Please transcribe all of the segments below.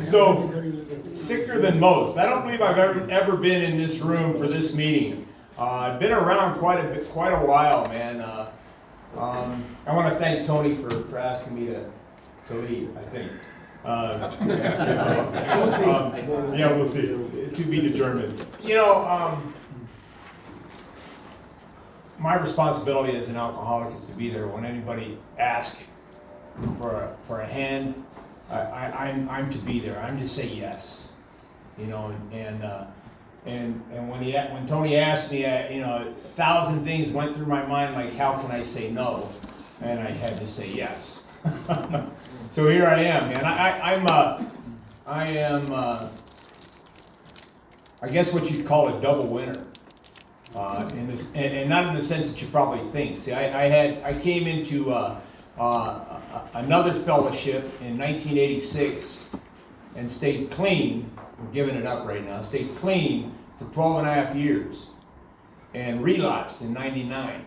So, sicker than most. I don't believe I've ever been in this room for this meeting. I've been around quite a while, man. I want to thank Tony for asking me to leave, I think. Yeah, we'll see. To be determined. You know, my responsibility as an alcoholic is to be there when anybody asks for a hand. I'm to be there. I'm to say yes. You know, and when Tony asked me, you know, 1,000 things went through my mind, like how can I say no, and I had to say yes. So here I am, man. I am I guess what you'd call a double winner. In this, and not in the sense that you probably think. See, I came into another fellowship in 1986 and stayed clean. I'm giving it up right now. Stayed clean for 12 and a half years and relapsed in 99.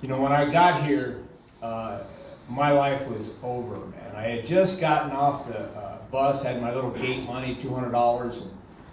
You know, when I got here, my life was over, man. I had just gotten off the bus, had my little gate money, $200,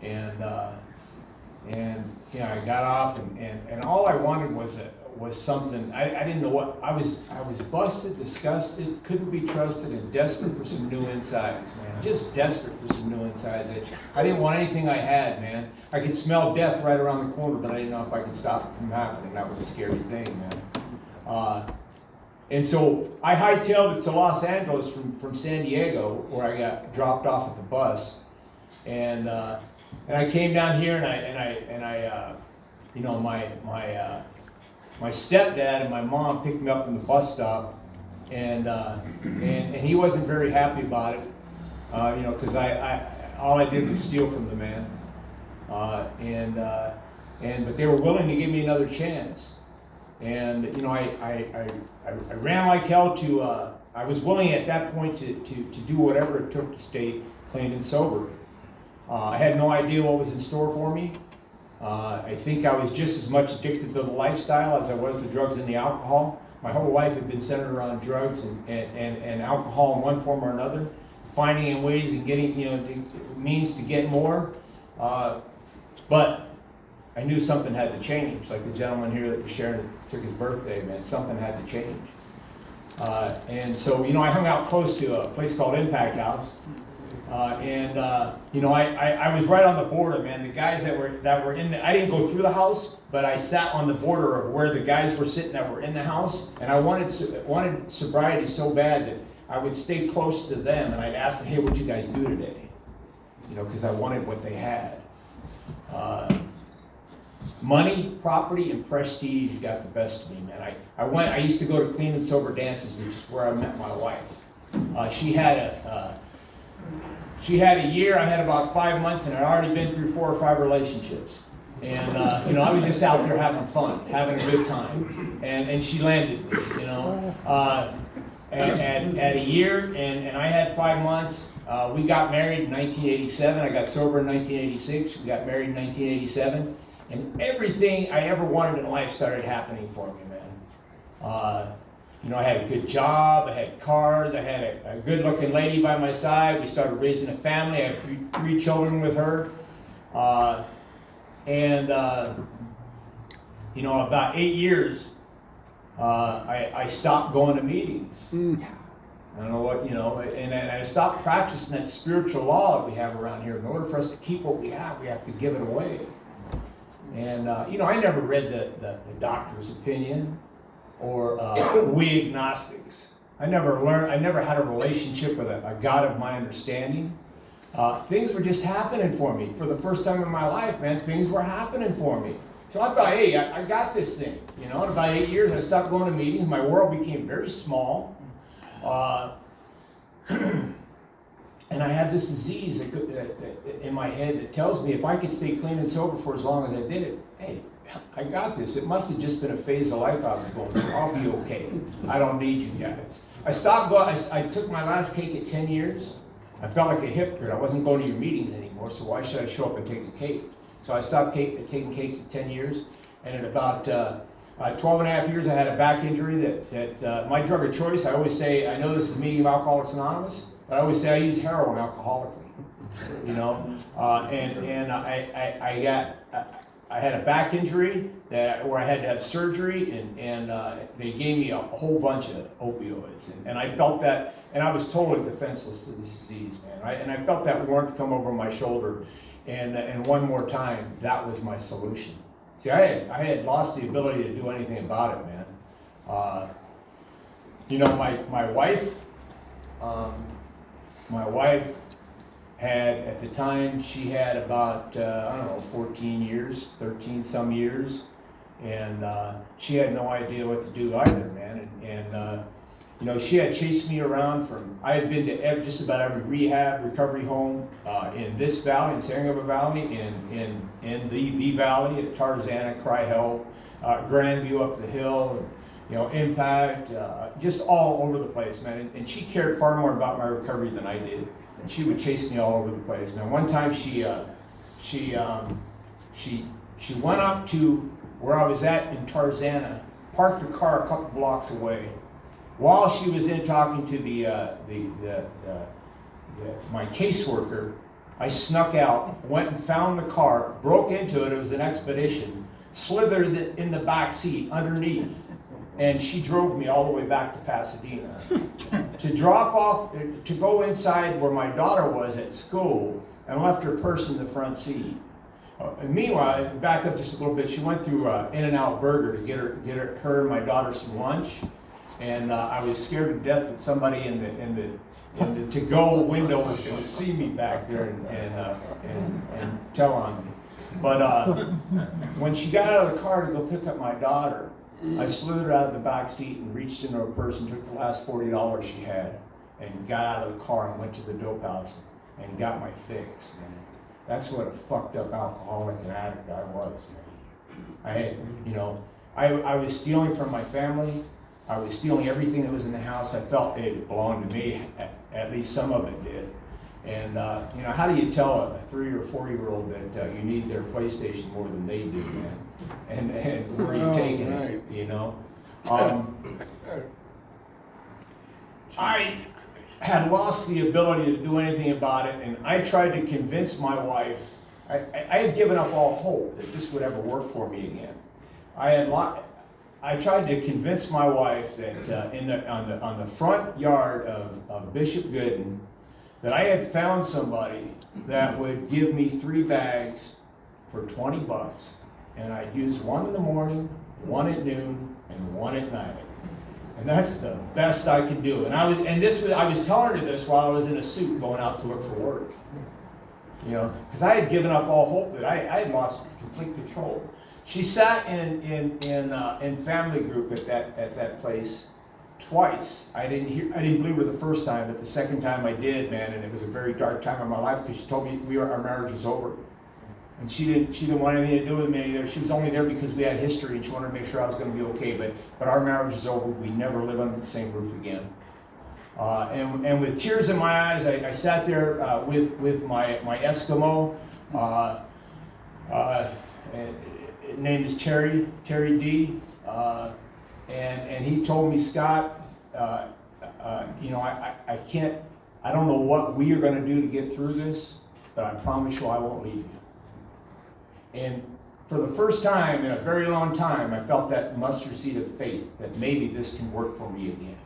and you know, I got off, and all I wanted was something. I didn't know what I was busted, disgusted, couldn't be trusted, and desperate for some new insides, man. Just desperate for some new insides. I didn't want anything I had, man. I could smell death right around the corner, but I didn't know if I could stop it from happening. That was a scary thing, man. And so I hightailed it to Los Angeles from San Diego, where I got dropped off at the bus, and I came down here, and I you know, my stepdad and my mom picked me up from the bus stop, and he wasn't very happy about it, you know, because all I did was steal from the man, but they were willing to give me another chance, and you know, I ran like hell to. I was willing at that point to do whatever it took to stay clean and sober. I had no idea what was in store for me. I think I was just as much addicted to the lifestyle as I was the drugs and the alcohol. My whole life had been centered around drugs and alcohol in one form or another, finding ways and getting, you know, means to get more. But I knew something had to change. Like the gentleman here that was sharing took his birthday, man, something had to change. And so, you know, I hung out close to a place called Impact House. You know, I was right on the border, man. The guys that were in the, I didn't go through the house, but I sat on the border of where the guys were sitting that were in the house, and I wanted sobriety so bad that I would stay close to them, and I'd ask them, hey, what'd you guys do today? You know, because I wanted what they had. Money, property, and prestige got the best of me, man. I used to go to clean and sober dances, which is where I met my wife. She had a year, I had about 5 months, and I'd already been through 4 or 5 relationships. And, you know, I was just out there having fun, having a good time. And she landed me, you know. At a year, and I had 5 months. We got married in 1987. I got sober in 1986. We got married in 1987. And everything I ever wanted in life started happening for me, man. You know, I had a good job, I had cars, I had a good-looking lady by my side. We started raising a family. I have three children with her. You know, about 8 years, I stopped going to meetings. I don't know what, you know, and I stopped practicing that spiritual law that we have around here. In order for us to keep what we have to give it away. And, you know, I never read the doctor's opinion. Or we agnostics. I never had a relationship with a God of my understanding. Things were just happening for me. For the first time in my life, man, things were happening for me. So I thought, hey, I got this thing. You know, in about 8 years, I stopped going to meetings. My world became very small. And I had this disease in my head that tells me if I could stay clean and sober for as long as I did it, hey, I got this. It must have just been a phase of life I was going through. I'll be okay. I don't need you guys. I stopped going. I took my last cake at 10 years. I felt like a hypocrite. I wasn't going to your meetings anymore, so why should I show up and take a cake? So I stopped taking cakes at 10 years. And at about 12 and a half years, I had a back injury that my drug of choice, I always say, I know this is me of Alcoholics Anonymous, but I always say I use heroin alcoholically. You know, and I had a back injury where I had to have surgery, and they gave me a whole bunch of opioids, and I felt that, and I was totally defenseless to this disease, man. And I felt that warmth come over my shoulder, and one more time, that was my solution. See, I had lost the ability to do anything about it, man. You know, my wife had, at the time, she had about, I don't know, 14 years, 13 some years, and she had no idea what to do either, man. And you know, she had chased me around I had been to just about every rehab, recovery home in this valley, in San Gabriel Valley, in the valley, at Tarzana, Cry Help, Grandview up the hill, and, you know, Impact, just all over the place, man. And she cared far more about my recovery than I did. And she would chase me all over the place. Now, one time she went up to where I was at in Tarzana, parked her car a couple blocks away. While she was in talking to my caseworker, I snuck out, went and found the car, broke into it. It was an expedition, slithered in the back seat underneath. And she drove me all the way back to Pasadena to drop off, to go inside where my daughter was at school, and left her purse in the front seat. And meanwhile, back up just a little bit, she went through In-N-Out Burger to get her and my daughter some lunch, and I was scared to death that somebody in the to-go window was going to see me back there and tell on me. But when she got out of the car to go pick up my daughter, I slithered out of the back seat and reached into her purse and took the last $40 she had, and got out of the car and went to the dope house and got my fix, man. That's what a fucked up alcoholic and addict I was, man. I was stealing from my family. I was stealing everything that was in the house. I felt it belonged to me. At least some of it did. And you know, how do you tell a 3 or 4-year-old that you need their PlayStation more than they do, man? And where are you taking it, you know? I had lost the ability to do anything about it, and I tried to convince my wife. I had given up all hope that this would ever work for me again. I tried to convince my wife that on the front yard of Bishop Gooden, that I had found somebody that would give me 3 bags for $20, and I'd use one in the morning, one at noon, and one at night. And that's the best I could do. And I was telling her this while I was in a suit going out to look for work. You know, because I had given up all hope that I had lost complete control. She sat in family group at that place twice. I didn't believe her the first time, but the second time I did, man, and it was a very dark time in my life because she told me our marriage was over. And she didn't want anything to do with me either. She was only there because we had history, and she wanted to make sure I was going to be okay. But our marriage is over. We never live under the same roof again. And with tears in my eyes, I sat there with my Eskimo. His name is Terry D. And he told me, Scott, you know, I don't know what we are going to do to get through this, but I promise you I won't leave you. And for the first time in a very long time, I felt that mustard seed of faith that maybe this can work for me again.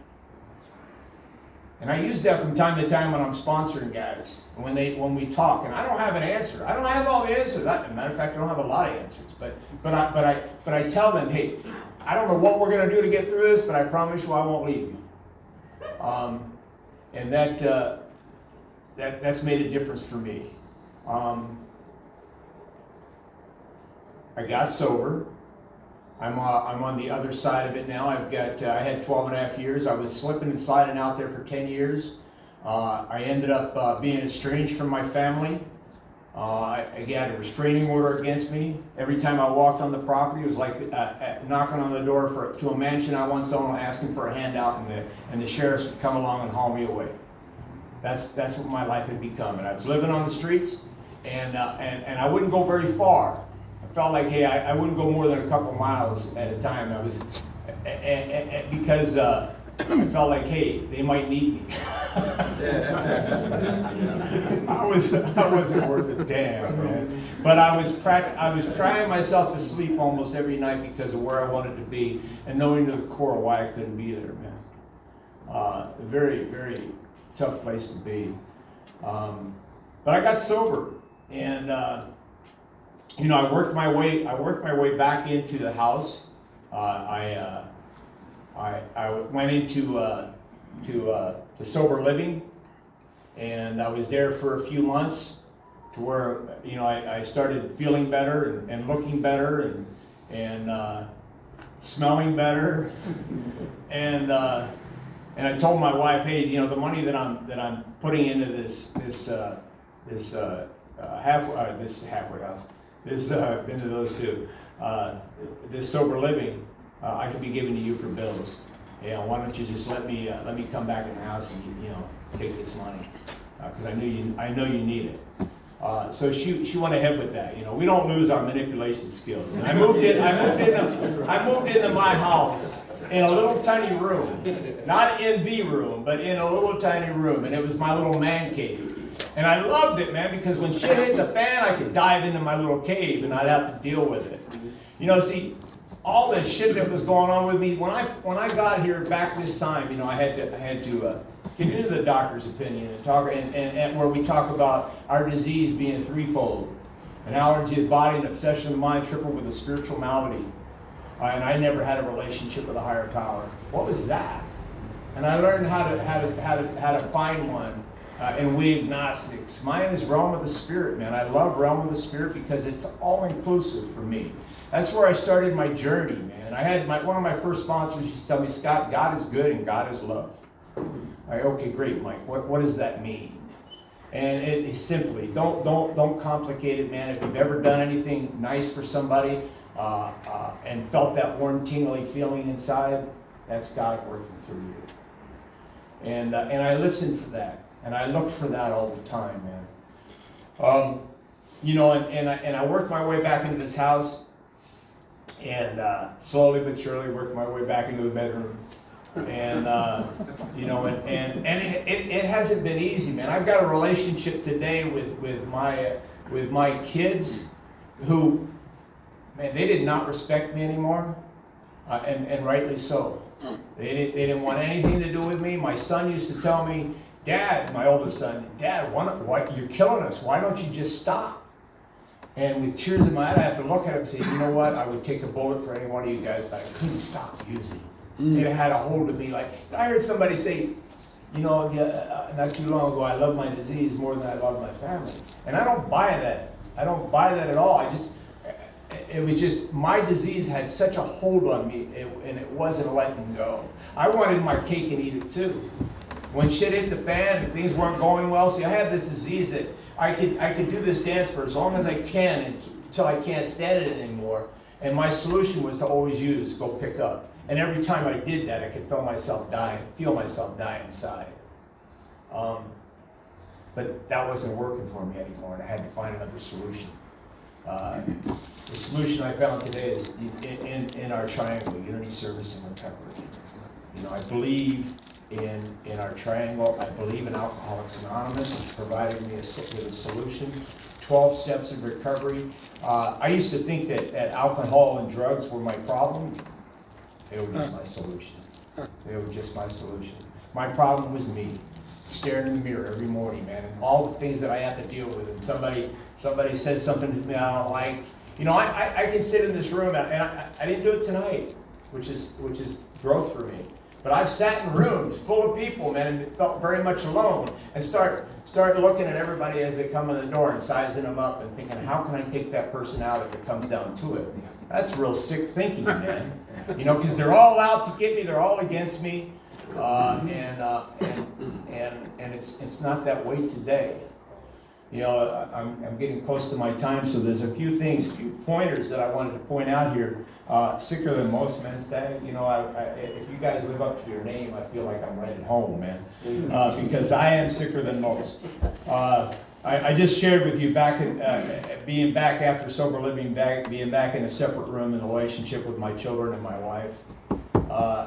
And I use that from time to time when I'm sponsoring guys, when we talk, and I don't have an answer. I don't have all the answers. As a matter of fact, I don't have a lot of answers. But I tell them, hey, I don't know what we're going to do to get through this, but I promise you I won't leave you. And that's made a difference for me. I got sober. I'm on the other side of it now. I had 12 and a half years. I was slipping and sliding out there for 10 years. I ended up being estranged from my family. I had a restraining order against me. Every time I walked on the property, it was like knocking on the door to a mansion I want someone asking for a handout, and the sheriffs would come along and haul me away. That's what my life had become. And I was living on the streets, and I wouldn't go very far. felt like, hey, I wouldn't go more than a couple miles at a time. I was, because I felt like, hey, they might need me. I wasn't worth a damn, man. But I was crying myself to sleep almost every night because of where I wanted to be, and knowing to the core why I couldn't be there, man. A very, very tough place to be. But I got sober, and you know, I worked my way back into the house. I went into to sober living, and I was there for a few months, to where, you know, I started feeling better and looking better and smelling better, and I told my wife, hey, you know, the money that I'm putting into this halfway house, into those two, this sober living, I could be giving to you for bills. You know, why don't you just let me come back in the house and you know, take this money, because I know you need it. So she went ahead with that. You know, we don't lose our manipulation skills. And I moved into my house in a little tiny room, not in the room, but in a little tiny room, and it was my little man cave. And I loved it, man, because when shit hit the fan, I could dive into my little cave and I'd have to deal with it. You know, see, all the shit that was going on with me, when I got here back this time, you know, I had to get into the doctor's opinion and talk, and where we talk about our disease being threefold: an allergy of the body, an obsession of the mind, tripled with a spiritual malady. And I never had a relationship with a higher power. What was that? And I learned how to find one. And we agnostics. Mine is realm of the spirit, man. I love realm of the spirit because it's all inclusive for me. That's where I started my journey, man. I had one of my first sponsors used to tell me, Scott, God is good and God is love. Okay, great, Mike. What does that mean? And it is simply, don't complicate it, man. If you've ever done anything nice for somebody and felt that warm, tingly feeling inside, that's God working through you. And I listened for that. And I look for that all the time, man. You know, and I worked my way back into this house, and slowly but surely worked my way back into the bedroom. And you know, and it hasn't been easy, man. I've got a relationship today with my kids, who, man, they did not respect me anymore, and rightly so. They didn't want anything to do with me. My son used to tell me, Dad, my oldest son, Dad, why you're killing us. Why don't you just stop? And with tears in my eyes, I have to look at him and say, you know what? I would take a bullet for any one of you guys, but I couldn't stop using it. It had a hold of me. Like, I heard somebody say, you know, not too long ago, I love my disease more than I love my family. And I don't buy that. I don't buy that at all. It was just, my disease had such a hold on me, and it wasn't letting go. I wanted my cake and eat it too. When shit hit the fan and things weren't going well, see, I have this disease that I could do this dance for as long as I can until I can't stand it anymore. And my solution was to always go pick up. And every time I did that, I could feel myself die inside. But that wasn't working for me anymore, and I had to find another solution. The solution I found today is in our triangle, unity, service, and recovery. You know, I believe in our triangle. I believe in Alcoholics Anonymous. It's provided me with a solution. 12 steps of recovery. I used to think that alcohol and drugs were my problem. They were just my solution. They were just my solution. My problem was me, staring in the mirror every morning, man, and all the things that I have to deal with. And somebody says something to me I don't like. You know, I can sit in this room, and I didn't do it tonight, which is growth for me. But I've sat in rooms full of people, man, and felt very much alone, and start looking at everybody as they come in the door and sizing them up and thinking, how can I take that person out if it comes down to it? That's real sick thinking, man. You know, because they're all out to get me, they're all against me, and it's not that way today. You know, I'm getting close to my time, so there's a few pointers that I wanted to point out here. Sicker than most, man, Stag. You know, if you guys live up to your name, I feel like I'm right at home, man, because I am sicker than most. I just shared with you back in, being back after sober living, being back in a separate room in a relationship with my children and my wife.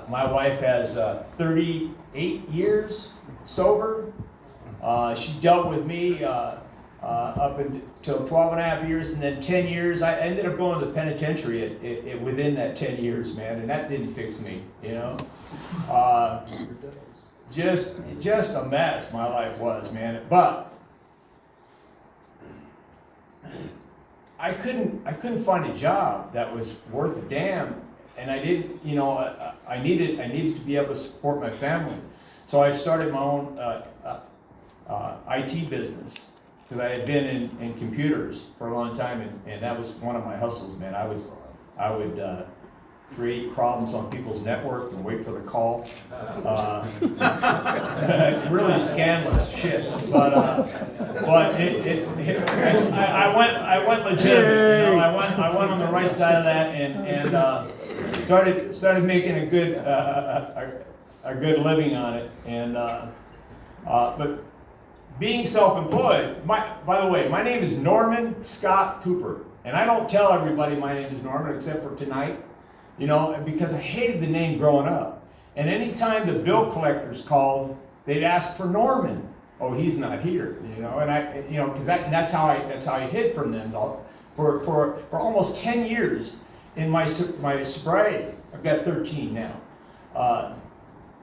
My wife has 38 years sober. She dealt with me up until 12 and a half years, and then 10 years. I ended up going to the penitentiary within that 10 years, man, and that didn't fix me, you know. Just a mess my life was, man. But I couldn't find a job that was worth a damn, and I didn't, you know, I needed to be able to support my family. So I started my own IT business, because I had been in computers for a long time, and that was one of my hustles, man. I would create problems on people's network and wait for the call. Really scandalous shit, but I went legitimate. You know, I went on the right side of that, and started making a good living on it, and but being self-employed. By the way, my name is Norman Scott Cooper, and I don't tell everybody my name is Norman except for tonight. You know, because I hated the name growing up. And anytime the bill collectors called, they'd ask for Norman. Oh, he's not here, you know. And I, you know, because that's how I hid from them for almost 10 years in my sobriety. I've got 13 now,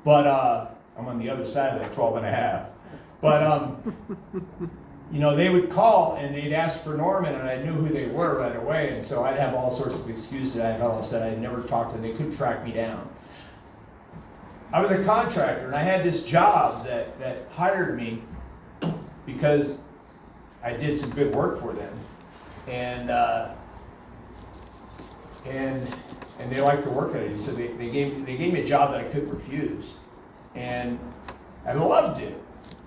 but I'm on the other side of that 12 and a half. But you know, they would call and they'd ask for Norman, and I knew who they were right away, and so I'd have all sorts of excuses. I'd all said I'd never talked to them. They couldn't track me down. I was a contractor, and I had this job that hired me because I did some good work for them, and they liked the work I did. So they gave me a job that I couldn't refuse, and I loved it.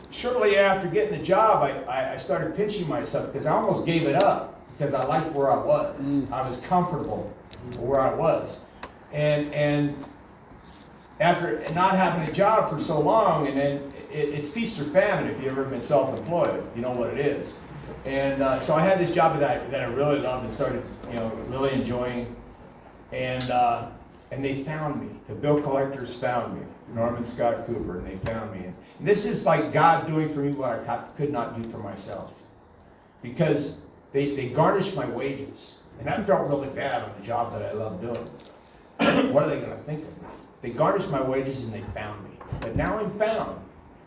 Shortly after getting the job, I started pinching myself because I almost gave it up because I liked where I was. I was comfortable where I was. And after not having a job for so long, and then it's feast or famine if you've ever been self-employed, you know what it is. And so I had this job that I really loved and started, you know, really enjoying. And they found me. The bill collectors found me, Norman Scott Cooper, and they found me. And this is like God doing for me what I could not do for myself, because they garnished my wages, and that felt really bad on the job that I love doing. What are they going to think of me? They garnished my wages and they found me. But now I'm found.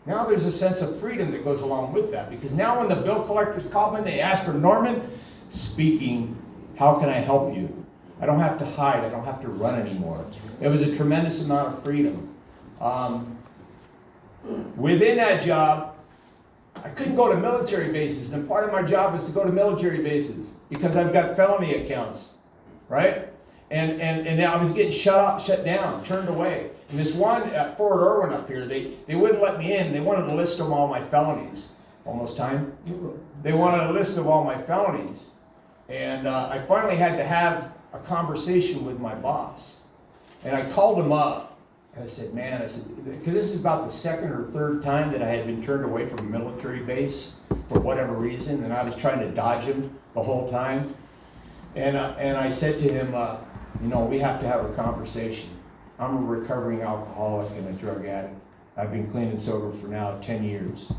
Now there's a sense of freedom that goes along with that, because now when the bill collectors call me, they ask for Norman, speaking, how can I help you? I don't have to hide. I don't have to run anymore. It was a tremendous amount of freedom. Within that job, I couldn't go to military bases, and part of my job is to go to military bases because I've got felony accounts, right? And I was getting shut down, turned away. And this one at Fort Irwin up here, they wouldn't let me in. They wanted a list of all my felonies. Almost time. They wanted a list of all my felonies. And I finally had to have a conversation with my boss. And I called him up. And I said, man, because this is about the second or third time that I had been turned away from a military base for whatever reason, and I was trying to dodge him the whole time. And I said to him, you know, we have to have a conversation. I'm a recovering alcoholic and a drug addict. I've been clean and sober for now 10 years.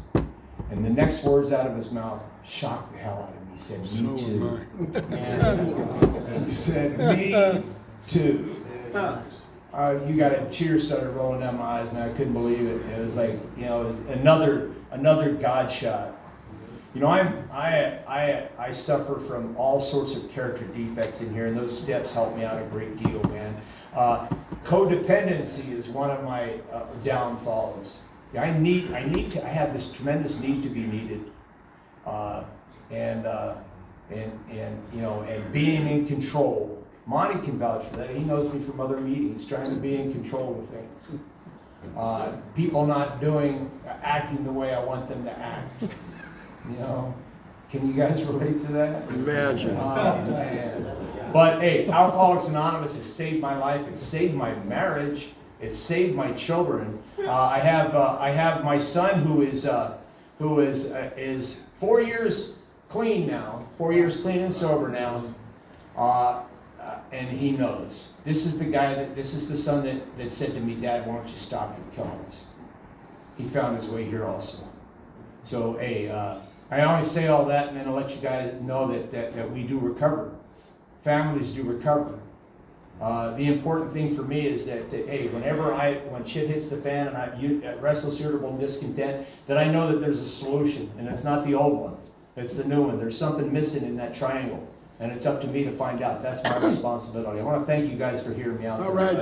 And the next words out of his mouth shocked the hell out of me. He said, me too. And he said, me too. You got a tear started rolling down my eyes, man. I couldn't believe it. It was like, you know, it was another God shot. You know, I suffer from all sorts of character defects in here, and those steps help me out a great deal, man. Codependency is one of my downfalls. I have this tremendous need to be needed, and you know, and being in control. Monty can vouch for that. He knows me from other meetings, trying to be in control of things. People not acting the way I want them to act. You know, can you guys relate to that? Imagine. Man. But hey, Alcoholics Anonymous has saved my life. It's saved my marriage. It's saved my children. I have my son who who is 4 years clean now, 4 years clean and sober now, and he knows. This is the son that said to me, Dad, why don't you stop your killing us? He found his way here also. So, hey, I only say all that and then I'll let you guys know that we do recover. Families do recover. The important thing for me is that hey, when shit hits the fan and I'm restless, irritable, discontent, that I know that there's a solution, and it's not the old one, it's the new one. There's something missing in that triangle, and it's up to me to find out. That's my responsibility. I want to thank you guys for hearing me out. All right.